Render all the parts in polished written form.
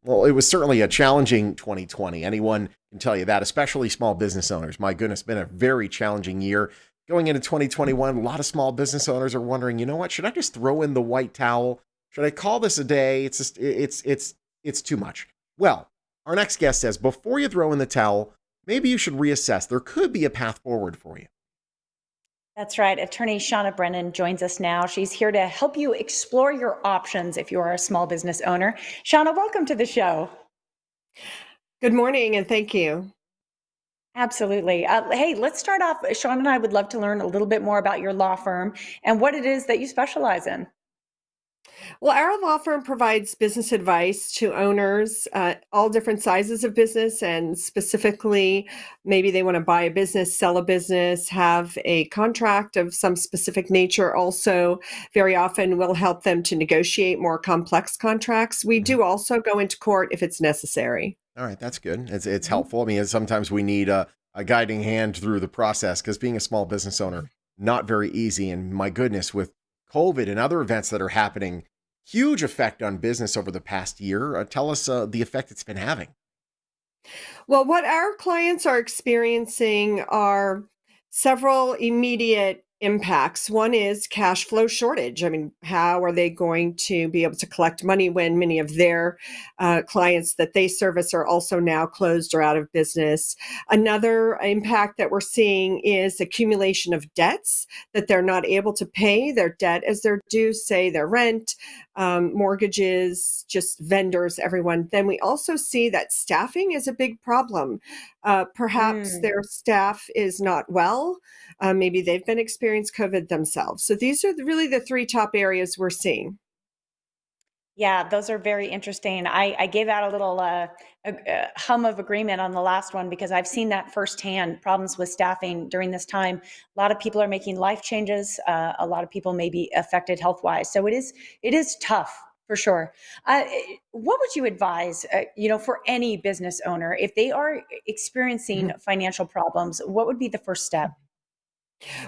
Well, it was certainly a challenging 2020. Anyone can tell you that, especially small business owners. My goodness, been a very challenging year. Going into 2021, a lot of small business owners are wondering, you know what? Should I just throw in the white towel? Should I call this a day? It's just it's too much. Well, our next guest says before you throw in the towel, maybe you should reassess. There could be a path forward for you. That's right. Attorney Shauna Brennan joins us now. She's here to help you explore your options if you are a small business owner. Shauna, welcome to the show. Good morning, and thank you. Absolutely. Hey, let's start off. Shauna and I would love to learn a little bit more about your law firm and what it is that you specialize in. Well, our law firm provides business advice to owners, all different sizes of business, and specifically, maybe they want to buy a business, sell a business, have a contract of some specific nature. Also, very often we'll help them to negotiate more complex contracts. We Mhm. do also go into court if it's necessary. All right, that's good. It's helpful. I mean, sometimes we need a guiding hand through the process because being a small business owner, not very easy. And my goodness, with COVID and other events that are happening, huge effect on business over the past year. Tell us the effect it's been having. Well, what our clients are experiencing are several immediate impacts. One is cash flow shortage. I mean, how are they going to be able to collect money when many of their clients that they service are also now closed or out of business? Another impact that we're seeing is accumulation of debts that they're not able to pay their debt as they're due, say their rent, mortgages, just vendors, everyone. Then we also see that staffing is a big problem. Perhaps Mm. their staff is not well. Maybe they've been experiencing COVID themselves. So these are really the three top areas we're seeing. Yeah, those are very interesting. I gave out a little hum of agreement on the last one because I've seen that firsthand, problems with staffing during this time. A lot of people are making life changes. A lot of people may be affected health-wise. So it is tough for sure. What would you advise, for any business owner if they are experiencing financial problems? What would be the first step?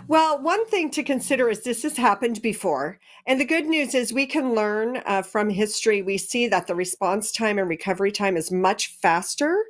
Well, one thing to consider is this has happened before. And the good news is we can learn from history. We see that the response time and recovery time is much faster.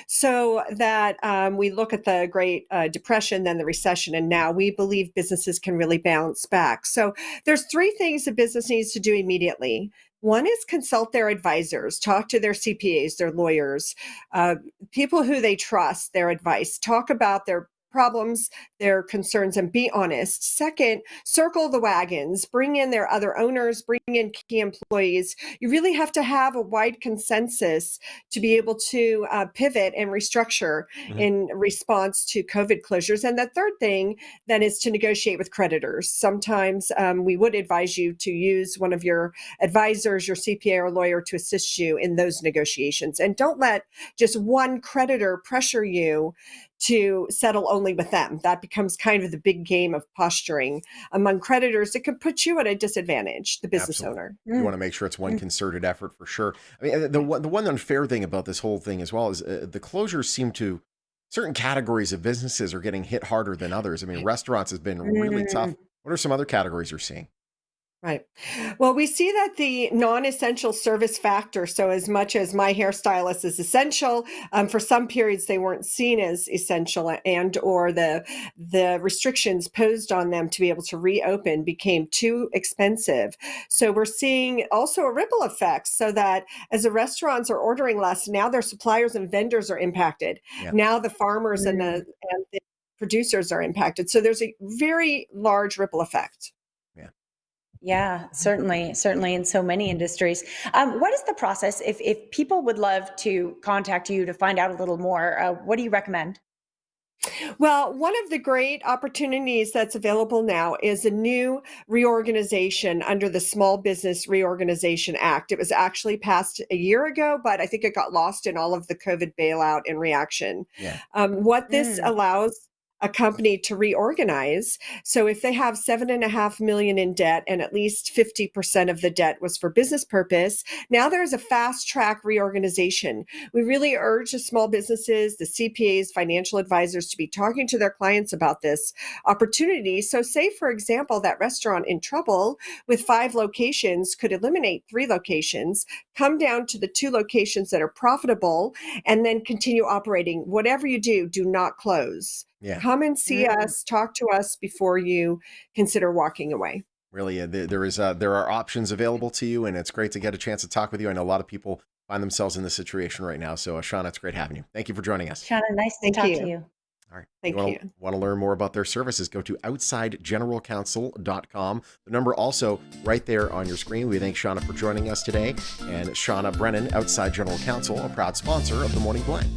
So that we look at the Great Depression, then the recession, and now we believe businesses can really bounce back. So there's three things a business needs to do immediately. One is consult their advisors, talk to their CPAs, their lawyers, uh, people who they trust, their advice, talk about their problems, their concerns, and be honest. Second, circle the wagons, bring in their other owners, bring in key employees. You really have to have a wide consensus to be able to pivot and restructure Mhm. in response to COVID closures. And the third thing then is to negotiate with creditors. Sometimes we would advise you to use one of your advisors, your CPA or lawyer to assist you in those negotiations. And don't let just one creditor pressure you to settle only with them. That becomes kind of the big game of posturing among creditors. It could put you at a disadvantage, the business Absolutely. owner. You Mm, want to make sure it's one mm, concerted effort for sure. I mean, the one unfair thing about this whole thing as well is the closures seem to certain categories of businesses are getting hit harder than others. I mean, restaurants has been really tough. mm. What are some other categories you're seeing? Right. Well, we see that the non-essential service factor, so as much as my hairstylist is essential, for some periods they weren't seen as essential, and or the restrictions posed on them to be able to reopen became too expensive. So we're seeing also a ripple effect, so that as the restaurants are ordering less, now their suppliers and vendors are impacted. Yeah. Now the farmers Mm. and the producers are impacted. So there's a very large ripple effect. Yeah. Yeah, certainly in so many industries. What is the process if people would love to contact you to find out a little more? What do you recommend? Well, one of the great opportunities that's available now is a new reorganization under the Small Business Reorganization Act. It was actually passed a year ago, but I think it got lost in all of the COVID bailout and reaction. Yeah. What this Mm. allows a company to reorganize. So if they have 7.5 million in debt and at least 50% of the debt was for business purpose, now there's a fast track reorganization. We really urge the small businesses, the CPAs, financial advisors to be talking to their clients about this opportunity. So say, for example, that restaurant in trouble with 5 locations could eliminate 3 locations, come down to the 2 locations that are profitable, and then continue operating. Whatever you do, do not close. Yeah. Come and see us, talk to us before you consider walking away. Really, there are options available to you, and it's great to get a chance to talk with you. I know a lot of people find themselves in this situation right now. So, Shauna, it's great having you. Thank you for joining us. Shauna, nice to Thank talk you. to you. All right. Thank you. you. Want to learn more about their services, go to outsidegeneralcounsel.com. The number also right there on your screen. We thank Shauna for joining us today. And Shauna Brennan, Outside General Counsel, a proud sponsor of The Morning Blend.